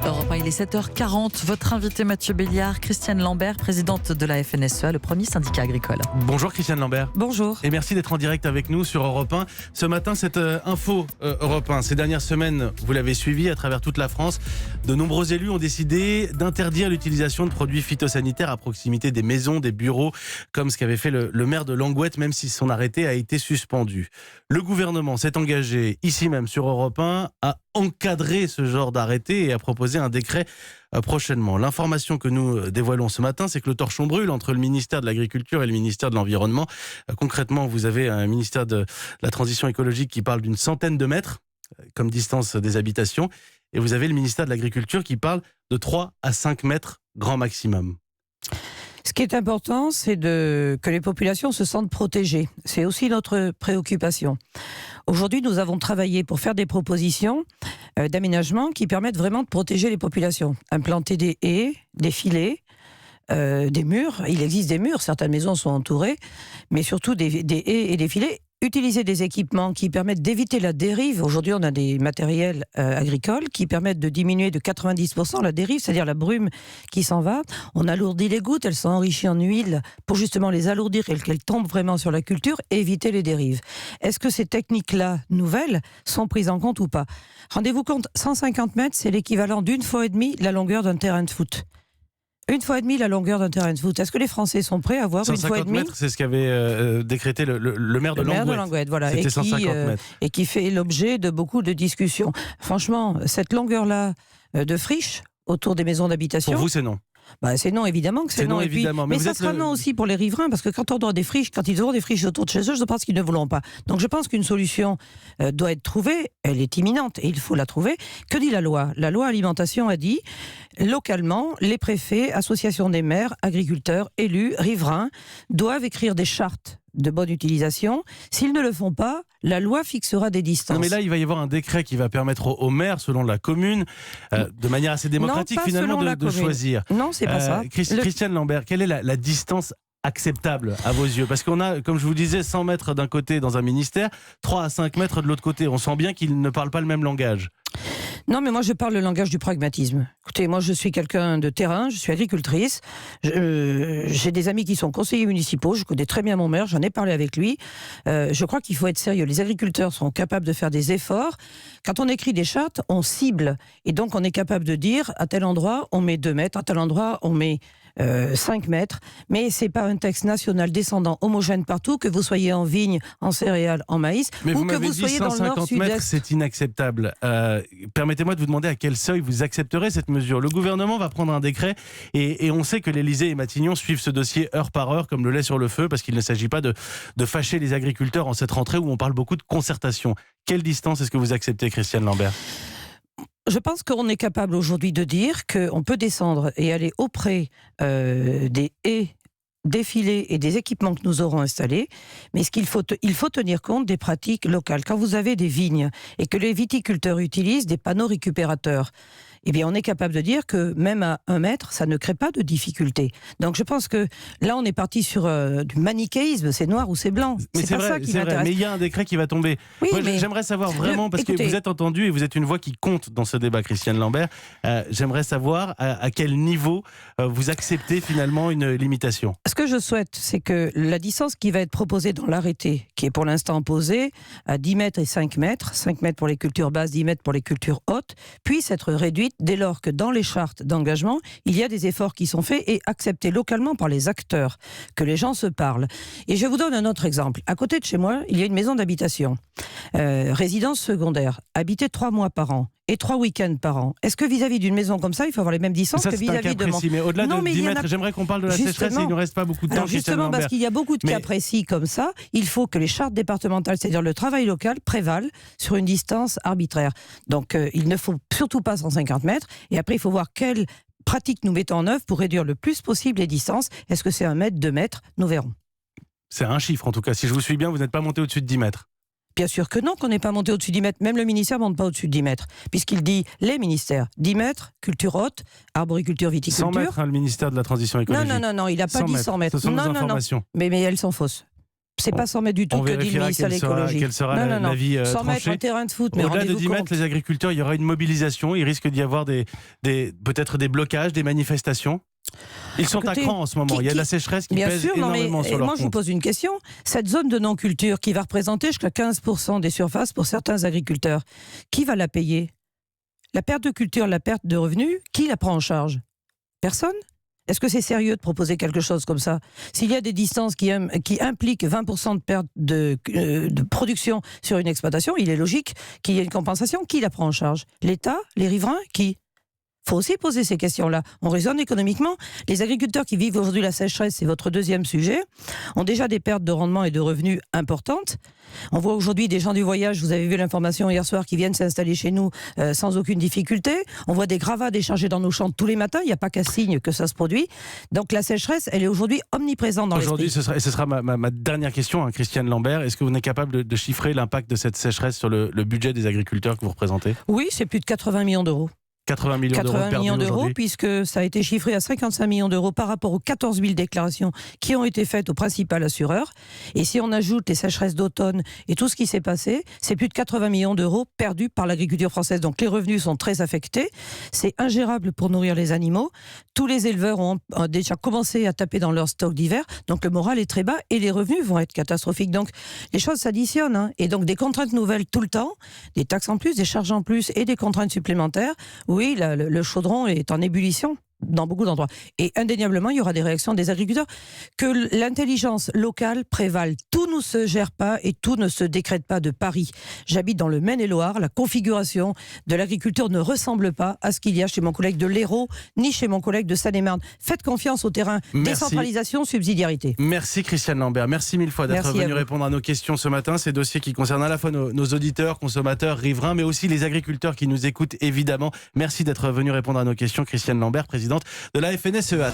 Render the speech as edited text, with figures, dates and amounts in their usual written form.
Europe 1, il est 7h40. Votre invité Mathieu Béliard, Christiane Lambert, présidente de la FNSEA, le premier syndicat agricole. Bonjour Christiane Lambert. Bonjour. Et merci d'être en direct avec nous sur Europe 1. Ce matin, cette info Europe 1. Ces dernières semaines, vous l'avez suivi à travers toute la France. De nombreux élus ont décidé d'interdire l'utilisation de produits phytosanitaires à proximité des maisons, des bureaux, comme ce qu'avait fait le maire de Langouette, même si son arrêté a été suspendu. Le gouvernement s'est engagé, ici même sur Europe 1, à encadrer ce genre d'arrêté et à proposer un décret prochainement. L'information que nous dévoilons ce matin, c'est que le torchon brûle entre le ministère de l'Agriculture et le ministère de l'Environnement. Concrètement, vous avez un ministère de la Transition écologique qui parle d'une centaine de mètres comme distance des habitations, et vous avez le ministère de l'Agriculture qui parle de 3 à 5 mètres grand maximum. Ce qui est important, c'est que les populations se sentent protégées. C'est aussi notre préoccupation. Aujourd'hui, nous avons travaillé pour faire des propositions d'aménagement qui permettent vraiment de protéger les populations. Implanter des haies, des filets, des murs. Il existe des murs, certaines maisons sont entourées, mais surtout des haies et des filets. Utiliser des équipements qui permettent d'éviter la dérive. Aujourd'hui, on a des matériels agricoles qui permettent de diminuer de 90% la dérive, c'est-à-dire la brume qui s'en va. On alourdit les gouttes, elles sont enrichies en huile pour justement les alourdir et qu'elles tombent vraiment sur la culture et éviter les dérives. Est-ce que ces techniques-là, nouvelles, sont prises en compte ou pas ? Rendez-vous compte, 150 mètres, c'est l'équivalent d'une fois et demie la longueur d'un terrain de foot. Une fois et demie la longueur d'un terrain de foot. Est-ce que les Français sont prêts à voir une fois et demie ? 150 mètres, c'est ce qu'avait décrété le maire de Langouette. Le maire de Langouette, voilà. C'était 150 mètres. Et qui fait l'objet de beaucoup de discussions. Franchement, cette longueur-là de friche autour des maisons d'habitation... Pour vous, c'est non ? C'est non, évidemment que c'est non. Évidemment. Mais ça sera non aussi pour les riverains, parce que quand ils auront des friches autour de chez eux, je pense qu'ils ne voudront pas. Donc je pense qu'une solution doit être trouvée, elle est imminente, et il faut la trouver. Que dit la loi ? La loi alimentation a dit, localement, les préfets, associations des maires, agriculteurs, élus, riverains, doivent écrire des chartes de bonne utilisation. S'ils ne le font pas, la loi fixera des distances. Non, mais là, il va y avoir un décret qui va permettre aux maires, selon la commune, de manière assez démocratique non, finalement, de choisir. Non, c'est pas ça. Christiane Lambert, quelle est la distance acceptable à vos yeux ? Parce qu'on a, comme je vous disais, 100 mètres d'un côté dans un ministère, 3 à 5 mètres de l'autre côté. On sent bien qu'ils ne parlent pas le même langage. Non, mais moi je parle le langage du pragmatisme. Écoutez, moi je suis quelqu'un de terrain, je suis agricultrice, j'ai des amis qui sont conseillers municipaux, je connais très bien mon maire, j'en ai parlé avec lui. Je crois qu'il faut être sérieux, les agriculteurs sont capables de faire des efforts. Quand on écrit des chartes, on cible, et donc on est capable de dire à tel endroit on met 2 mètres, à tel endroit on met 5 mètres, mais c'est pas un texte national descendant homogène partout, que vous soyez en vigne, en céréales, en maïs, mais ou que vous soyez dans le nord, 150 sud-est. mètres, c'est inacceptable. Permettez-moi de vous demander à quel seuil vous accepterez cette mesure. Le gouvernement va prendre un décret et on sait que l'Élysée et Matignon suivent ce dossier heure par heure comme le lait sur le feu, parce qu'il ne s'agit pas de fâcher les agriculteurs en cette rentrée où on parle beaucoup de concertation. Quelle distance est-ce que vous acceptez, Christiane Lambert ? Je pense qu'on est capable aujourd'hui de dire qu'on peut descendre et aller auprès des haies, des filets et des équipements que nous aurons installés, mais il faut tenir compte des pratiques locales. Quand vous avez des vignes et que les viticulteurs utilisent des panneaux récupérateurs, eh bien on est capable de dire que même à 1 mètre, ça ne crée pas de difficulté. Donc je pense que là on est parti sur du manichéisme, c'est noir ou c'est blanc. Mais c'est pas vrai, ça qui m'intéresse. Mais il y a un décret qui va tomber. Oui, moi, mais j'aimerais savoir vraiment, parce que vous êtes entendu et vous êtes une voix qui compte dans ce débat, Christiane Lambert. J'aimerais savoir à quel niveau vous acceptez finalement une limitation. Ce que je souhaite, c'est que la distance qui va être proposée dans l'arrêté, qui est pour l'instant posée à 10 mètres et 5 mètres, 5 mètres pour les cultures basses, 10 mètres pour les cultures hautes, puisse être réduite dès lors que dans les chartes d'engagement, il y a des efforts qui sont faits et acceptés localement par les acteurs, que les gens se parlent. Et je vous donne un autre exemple. À côté de chez moi, il y a une maison d'habitation, résidence secondaire, habitée 3 mois par an et 3 week-ends par an. Est-ce que vis-à-vis d'une maison comme ça, il faut avoir les mêmes distances que vis-à-vis de mon... Mais au-delà de 10 mètres, j'aimerais qu'on parle de la sécheresse et il ne nous reste pas beaucoup de temps, Christiane Justement, Lambert. parce qu'il y a beaucoup de cas précis comme ça, il faut que les chartes départementales, c'est-à-dire le travail local, prévalent sur une distance arbitraire. Donc il ne faut surtout pas 150 mètres, et après il faut voir quelles pratiques nous mettons en œuvre pour réduire le plus possible les distances. Est-ce que c'est 1 mètre, 2 mètres ? Nous verrons. C'est un chiffre en tout cas, si je vous suis bien, vous n'êtes pas monté au-dessus de 10 mètres. Bien sûr que non, qu'on n'est pas monté au-dessus de 10 mètres. Même le ministère ne monte pas au-dessus de 10 mètres. Puisqu'il dit les ministères. 10 mètres, culture haute, arboriculture, viticulture. 100 mètres, le ministère de la Transition écologique. Non, il n'a pas dit 100 mètres. Ce sont nos informations. Mais elles sont fausses. C'est pas 100 mètres du tout On que dit le vérifiera ministre à l'écologie. quel sera l'avis 100 mètres, tranché. un terrain de foot, mais Au-delà de rendez-vous 10 mètres, compte. les agriculteurs, il y aura une mobilisation. Il risque d'y avoir peut-être des blocages, des manifestations. Ils sont à Écoutez, cran en ce moment. Il y a de la sécheresse qui Bien pèse sûr, énormément sur leur moi je vous compte. pose une question. Cette zone de non-culture qui va représenter jusqu'à 15% des surfaces pour certains agriculteurs, qui va la payer? La perte de culture, la perte de revenus, qui la prend en charge? Personne? Est-ce que c'est sérieux de proposer quelque chose comme ça? S'il y a des distances qui impliquent 20% de perte de production sur une exploitation, il est logique qu'il y ait une compensation. Qui la prend en charge? L'État? Les riverains? Qui? Il faut aussi poser ces questions-là. On raisonne économiquement. Les agriculteurs qui vivent aujourd'hui la sécheresse, c'est votre deuxième sujet, ont déjà des pertes de rendement et de revenus importantes. On voit aujourd'hui des gens du voyage, vous avez vu l'information hier soir, qui viennent s'installer chez nous sans aucune difficulté. On voit des gravats déchargés dans nos champs tous les matins. Il n'y a pas qu'à signe que ça se produit. Donc la sécheresse, elle est aujourd'hui omniprésente dans l'esprit. Aujourd'hui, ce sera ma dernière question, hein, Christiane Lambert. Est-ce que vous êtes capable de chiffrer l'impact de cette sécheresse sur le budget des agriculteurs que vous représentez? Oui, c'est plus de 80 millions d'euros. 80 millions d'euros 80 millions perdus d'euros, aujourd'hui. puisque ça a été chiffré à 55 millions d'euros par rapport aux 14 000 déclarations qui ont été faites au principal assureur. Et si on ajoute les sécheresses d'automne et tout ce qui s'est passé, c'est plus de 80 millions d'euros perdus par l'agriculture française. Donc les revenus sont très affectés. C'est ingérable pour nourrir les animaux. Tous les éleveurs ont déjà commencé à taper dans leur stock d'hiver. Donc le moral est très bas et les revenus vont être catastrophiques. Donc les choses s'additionnent. Hein. Et donc des contraintes nouvelles tout le temps, des taxes en plus, des charges en plus et des contraintes supplémentaires. Oui, le chaudron est en ébullition dans beaucoup d'endroits. Et indéniablement, il y aura des réactions des agriculteurs. Que l'intelligence locale prévale. Tout ne se gère pas et tout ne se décrète pas de Paris. J'habite dans le Maine-et-Loire. La configuration de l'agriculture ne ressemble pas à ce qu'il y a chez mon collègue de l'Hérault, ni chez mon collègue de Seine-et-Marne. Faites confiance au terrain. Merci. Décentralisation, subsidiarité. Merci Christiane Lambert. Merci mille fois d'être Merci à venu vous. répondre à nos questions ce matin. Ces dossiers qui concernent à la fois nos auditeurs, consommateurs, riverains, mais aussi les agriculteurs qui nous écoutent évidemment. Merci d'être venu répondre à nos questions. Christiane Lambert, présidente de la FNSEA.